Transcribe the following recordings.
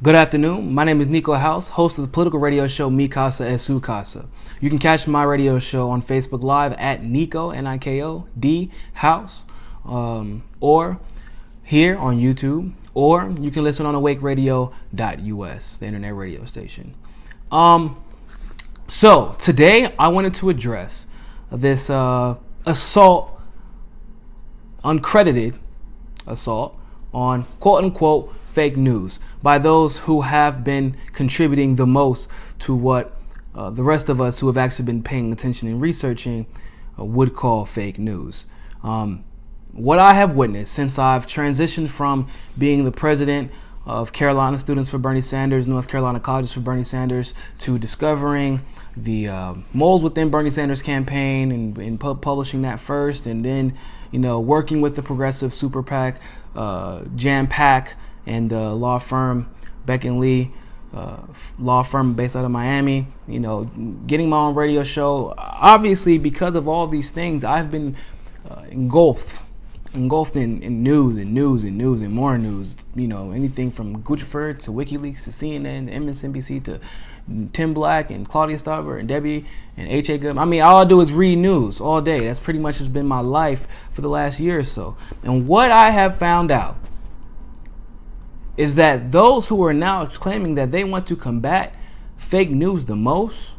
Good afternoon. My name is Niko House, host of the political radio show Mi Casa es Su Casa. You can catch my radio show on Facebook Live at Niko, Niko, D House, or here on YouTube, or you can listen on awakeradio.us, the internet radio station. So today I wanted to address this uncredited assault on quote-unquote fake news by those who have been contributing the most to what the rest of us who have actually been paying attention and researching would call fake news. What I have witnessed since I've transitioned from being the president of Carolina Students for Bernie Sanders, North Carolina Colleges for Bernie Sanders, to discovering the moles within Bernie Sanders campaign and publishing that first, and then working with the progressive super PAC, Jam PAC, and the law firm Beck and Lee, law firm based out of Miami, getting my own radio show. Obviously, because of all these things, I've been engulfed in news and more news. Anything from Guccifer to WikiLeaks to CNN to MSNBC to Tim Black and Claudia Stauber and Debbie and H.A. Goodman. I mean, all I do is read news all day. That's pretty much has been my life for the last year or so. And what I have found out is that those who are now claiming that they want to combat fake news the most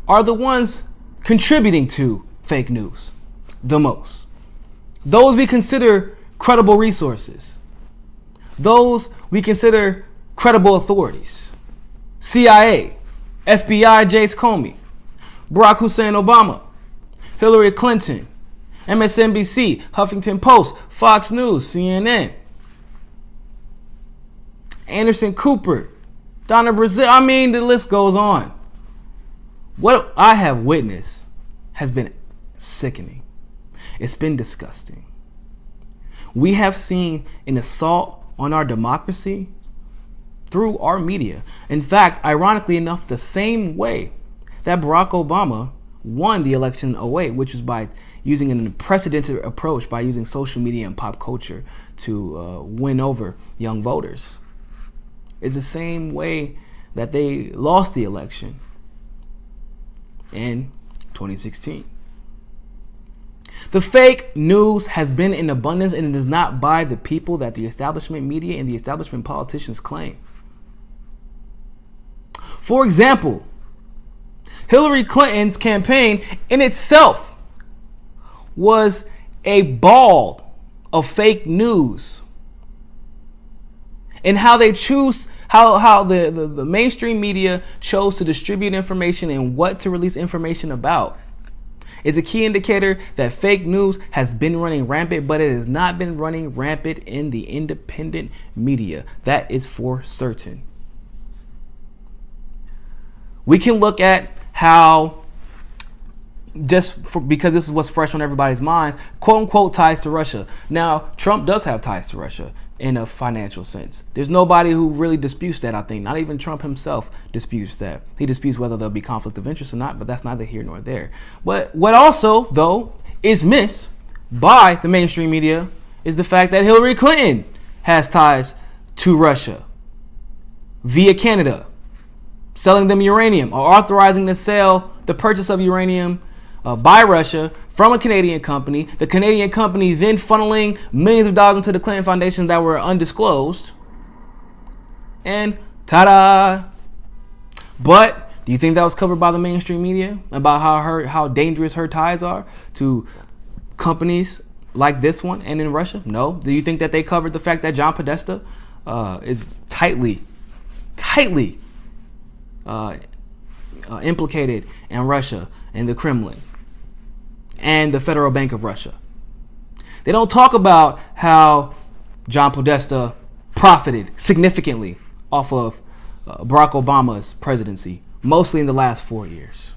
are the ones contributing to fake news the most. Those we consider credible resources. Those we consider credible authorities. CIA, FBI, James Comey, Barack Hussein Obama, Hillary Clinton, MSNBC, Huffington Post, Fox News, CNN, Anderson Cooper, Donna Brazille. I mean, the list goes on. What I have witnessed has been sickening. It's been disgusting. We have seen an assault on our democracy through our media. In fact, ironically enough, the same way that Barack Obama won the election in 2008, which was by using an unprecedented approach by using social media and pop culture to win over young voters. It's the same way that they lost the election in 2016. The fake news has been in abundance, and it is not by the people that the establishment media and the establishment politicians claim. For example, Hillary Clinton's campaign in itself was a ball of fake news. And how they choose, how the mainstream media chose to distribute information and what to release information about is a key indicator that fake news has been running rampant, but it has not been running rampant in the independent media. That is for certain. We can look at how, because this is what's fresh on everybody's minds, quote unquote ties to Russia. Now, Trump does have ties to Russia in a financial sense. There's nobody who really disputes that, I think. Not even Trump himself disputes that. He disputes whether there'll be conflict of interest or not, but that's neither here nor there. But what also, though, is missed by the mainstream media is the fact that Hillary Clinton has ties to Russia via Canada, selling them uranium or authorizing the purchase of uranium by Russia from a Canadian company. The Canadian company then funneling millions of dollars into the Clinton Foundation that were undisclosed. And ta-da! But do you think that was covered by the mainstream media about how dangerous her ties are to companies like this one and in Russia? No. Do you think that they covered the fact that John Podesta is tightly implicated in Russia and the Kremlin and the Federal Bank of Russia? They don't talk about how John Podesta profited significantly off of Barack Obama's presidency, mostly in the last 4 years.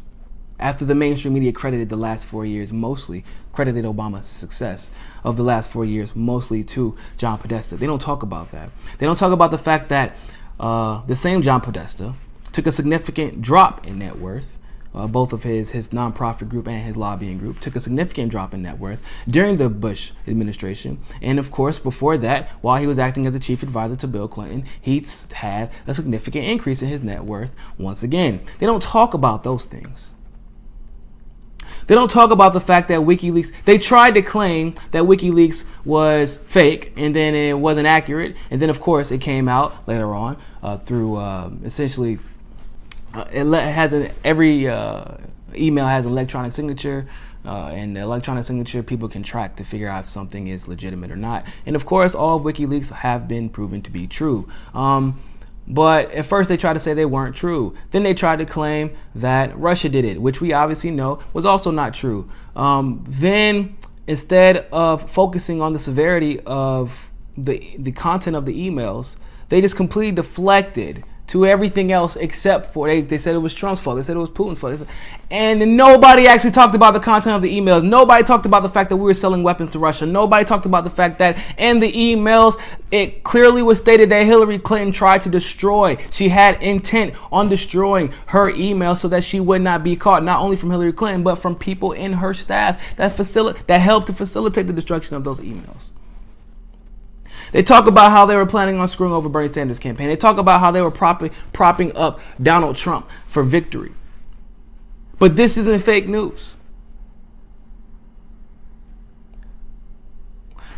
After the mainstream media credited the last 4 years, mostly credited Obama's success of the last 4 years, mostly to John Podesta. They don't talk about that. They don't talk about the fact that the same John Podesta took a significant drop in net worth both of his nonprofit group and his lobbying group, took a significant drop in net worth during the Bush administration. And of course, before that, while he was acting as the chief advisor to Bill Clinton, he's had a significant increase in his net worth once again. They don't talk about those things. They don't talk about the fact that WikiLeaks, they tried to claim that WikiLeaks was fake and then it wasn't accurate. And then, of course, it came out later on through essentially, every email has an electronic signature. And the electronic signature people can track to figure out if something is legitimate or not. And of course, all of WikiLeaks have been proven to be true. But at first they tried to say they weren't true. Then they tried to claim that Russia did it, which we obviously know was also not true. Then instead of focusing on the severity of the content of the emails, they just completely deflected to everything else except for, they said it was Trump's fault. They said it was Putin's fault. And nobody actually talked about the content of the emails. Nobody talked about the fact that we were selling weapons to Russia. Nobody talked about the fact that in the emails, it clearly was stated that Hillary Clinton tried to destroy. She had intent on destroying her email so that she would not be caught, not only from Hillary Clinton, but from people in her staff that helped to facilitate the destruction of those emails. They talk about how they were planning on screwing over Bernie Sanders' campaign. They talk about how they were propping up Donald Trump for victory. But this isn't fake news.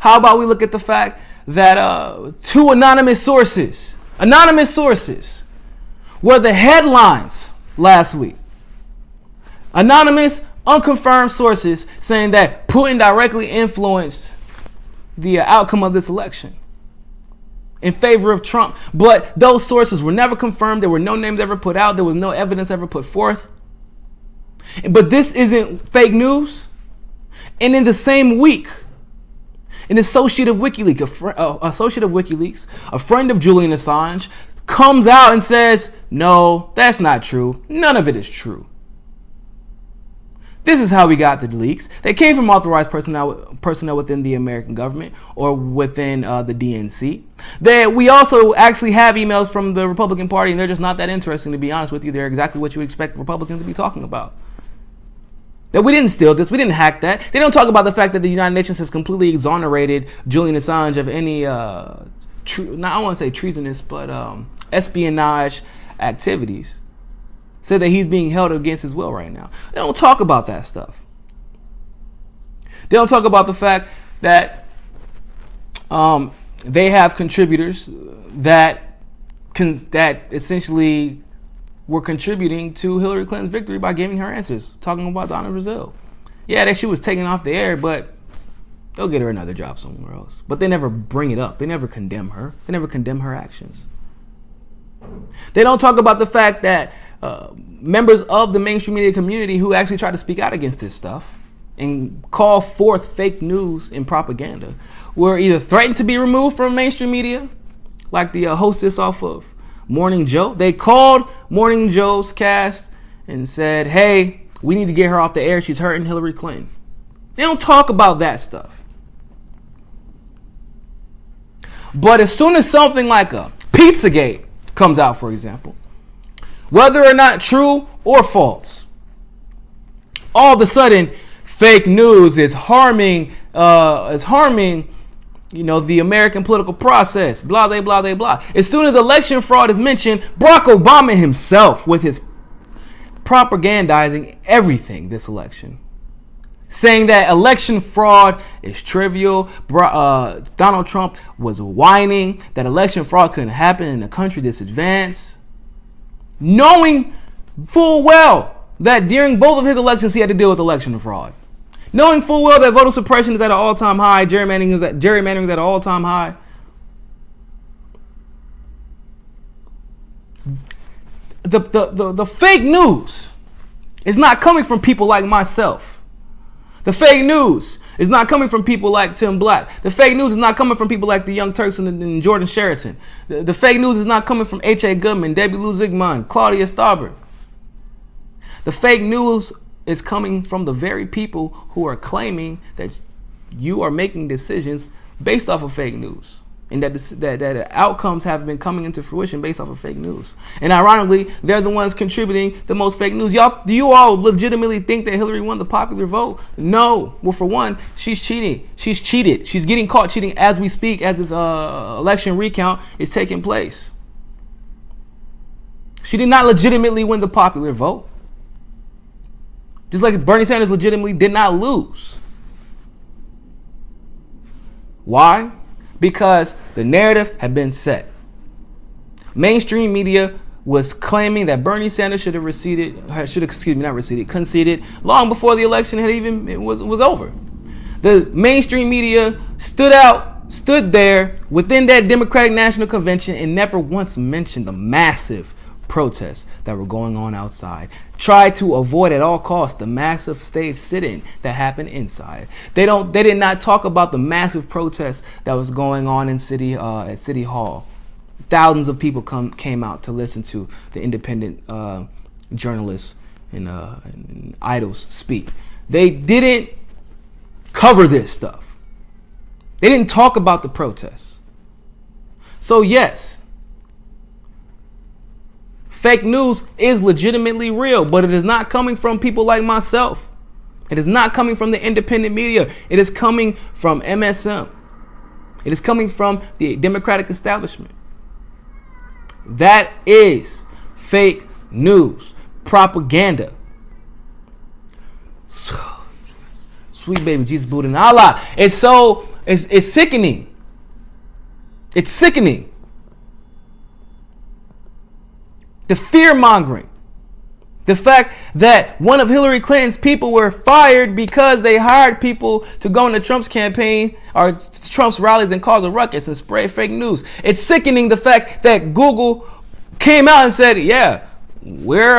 How about we look at the fact that two anonymous sources were the headlines last week. Anonymous, unconfirmed sources saying that Putin directly influenced the outcome of this election in favor of Trump. But those sources were never confirmed. There were no names ever put out. There was no evidence ever put forth. But this isn't fake news. And in the same week, an associate of WikiLeaks, a friend of Julian Assange, comes out and says, no, that's not true. None of it is true. This is how we got the leaks. They came from authorized personnel within the American government or within the DNC. We also actually have emails from the Republican Party, and they're just not that interesting, to be honest with you. They're exactly what you would expect Republicans to be talking about. That we didn't steal this, we didn't hack that. They don't talk about the fact that the United Nations has completely exonerated Julian Assange of any, I want to say treasonous, but espionage activities. Said that he's being held against his will right now. They don't talk about that stuff. They don't talk about the fact that they have contributors that essentially were contributing to Hillary Clinton's victory by giving her answers. Talking about Donna Brazille. Yeah, that she was taken off the air, but they'll get her another job somewhere else. But they never bring it up. They never condemn her. They never condemn her actions. They don't talk about the fact that members of the mainstream media community who actually try to speak out against this stuff and call forth fake news and propaganda were either threatened to be removed from mainstream media, like the hostess off of Morning Joe. They called Morning Joe's cast and said, hey, we need to get her off the air. She's hurting Hillary Clinton. They don't talk about that stuff. But as soon as something like a Pizzagate comes out, for example, whether or not true or false, all of a sudden fake news is harming the American political process, blah, blah, blah, blah, blah. As soon as election fraud is mentioned, Barack Obama himself, with his propagandizing everything this election, saying that election fraud is trivial. Donald Trump was whining that election fraud couldn't happen in a country this advanced, knowing full well that during both of his elections he had to deal with election fraud. Knowing full well that voter suppression is at an all-time high, gerrymandering is at an all-time high. The fake news is not coming from people like myself. The fake news is not coming from people like Tim Black. The fake news is not coming from people like the Young Turks and Jordan Sheraton. The fake news is not coming from H.A. Goodman, Debbie Lou Zygmunt, Claudia Stauber. The fake news is coming from the very people who are claiming that you are making decisions based off of fake news. and that outcomes have been coming into fruition based off of fake news. And ironically, they're the ones contributing the most fake news. Do you all legitimately think that Hillary won the popular vote? No. Well, for one, she's cheating. She's cheated. She's getting caught cheating as we speak, as this election recount is taking place. She did not legitimately win the popular vote. Just like Bernie Sanders legitimately did not lose. Why? Because the narrative had been set. Mainstream media was claiming that Bernie Sanders conceded long before the election was over. The mainstream media stood there within that Democratic National Convention and never once mentioned the massive protests that were going on outside. Tried to avoid at all costs the massive stage sit-in that happened inside. They did not talk about the massive protests that was going on in at City Hall. Thousands of people came out to listen to the independent journalists and idols speak. They didn't cover this stuff. They didn't talk about the protests. So yes, fake news is legitimately real, but it is not coming from people like myself. It is not coming from the independent media. It is coming from MSM. It is coming from the Democratic establishment. That is fake news, propaganda. Sweet baby Jesus, Buddha, and Allah. It's sickening. It's sickening. The fear-mongering. The fact that one of Hillary Clinton's people were fired because they hired people to go into Trump's campaign or Trump's rallies and cause a ruckus and spread fake news. It's sickening the fact that Google came out and said, yeah, we're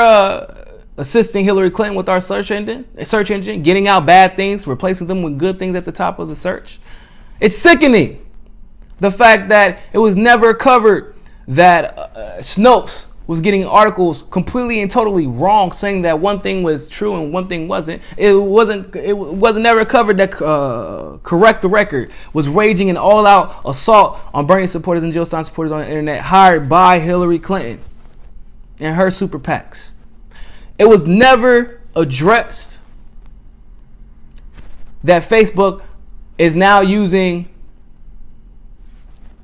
assisting Hillary Clinton with our search engine, getting out bad things, replacing them with good things at the top of the search. It's sickening the fact that it was never covered that Snopes was getting articles completely and totally wrong, saying that one thing was true and one thing wasn't. It wasn't never covered that Correct the Record was raging an all-out assault on Bernie supporters and Jill Stein supporters on the internet, hired by Hillary Clinton and her super PACs. It was never addressed that Facebook is now using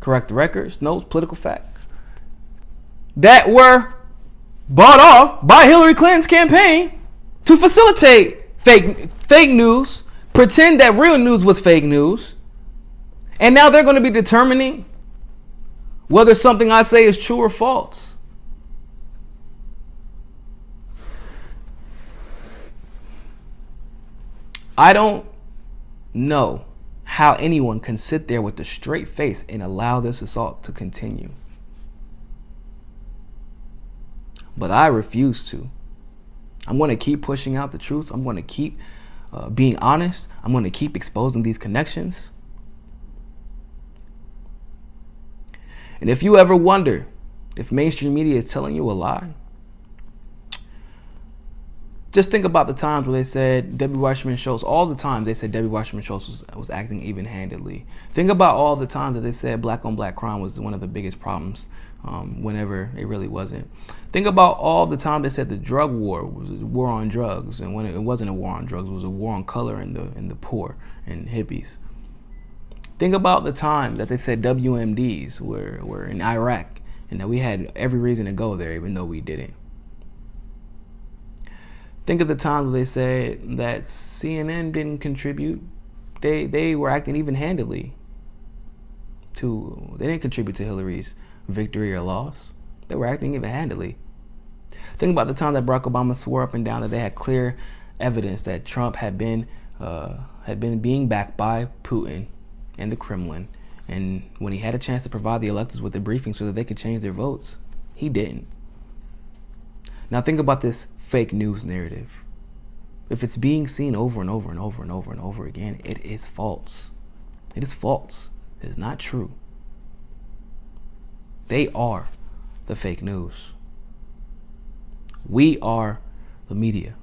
Correct the Record, Snopes, Political Facts, that were bought off by Hillary Clinton's campaign to facilitate fake news, pretend that real news was fake news, and now they're going to be determining whether something I say is true or false. I don't know how anyone can sit there with a straight face and allow this assault to continue. But I refuse to. I'm going to keep pushing out the truth. I'm going to keep being honest. I'm going to keep exposing these connections. And if you ever wonder if mainstream media is telling you a lie, just think about the times where they said Debbie Wasserman Schultz, all the times they said Debbie Wasserman Schultz was acting even-handedly. Think about all the times that they said black-on-black crime was one of the biggest problems, whenever it really wasn't. Think about all the time they said the drug war was a war on drugs, and when it wasn't a war on drugs, it was a war on color and the poor and hippies. Think about the time that they said WMDs were in Iraq and that we had every reason to go there even though we didn't. Think of the times where they said that CNN didn't contribute. They were acting even-handedly. They didn't contribute to Hillary's victory or loss. They were acting even-handedly. Think about the time that Barack Obama swore up and down that they had clear evidence that Trump had been being backed by Putin and the Kremlin, and when he had a chance to provide the electors with a briefing so that they could change their votes, he didn't. Now think about this fake news narrative. If it's being seen over and over and over and over and over again, it is false. It is false. It is not true. They are the fake news. We are the media.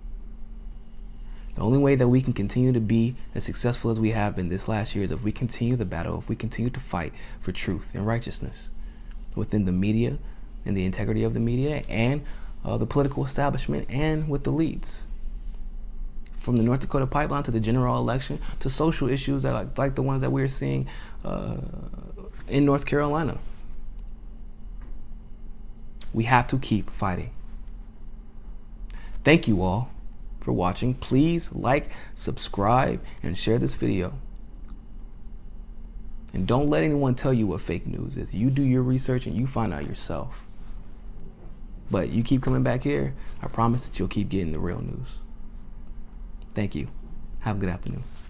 The only way that we can continue to be as successful as we have been this last year is if we continue the battle, if we continue to fight for truth and righteousness within the media and the integrity of the media and the political establishment and with the leads. From the North Dakota pipeline to the general election to social issues like the ones that we're seeing in North Carolina. We have to keep fighting. Thank you all for watching. Please like, subscribe, and share this video. And don't let anyone tell you what fake news is. You do your research and you find out yourself. But you keep coming back here, I promise that you'll keep getting the real news. Thank you. Have a good afternoon.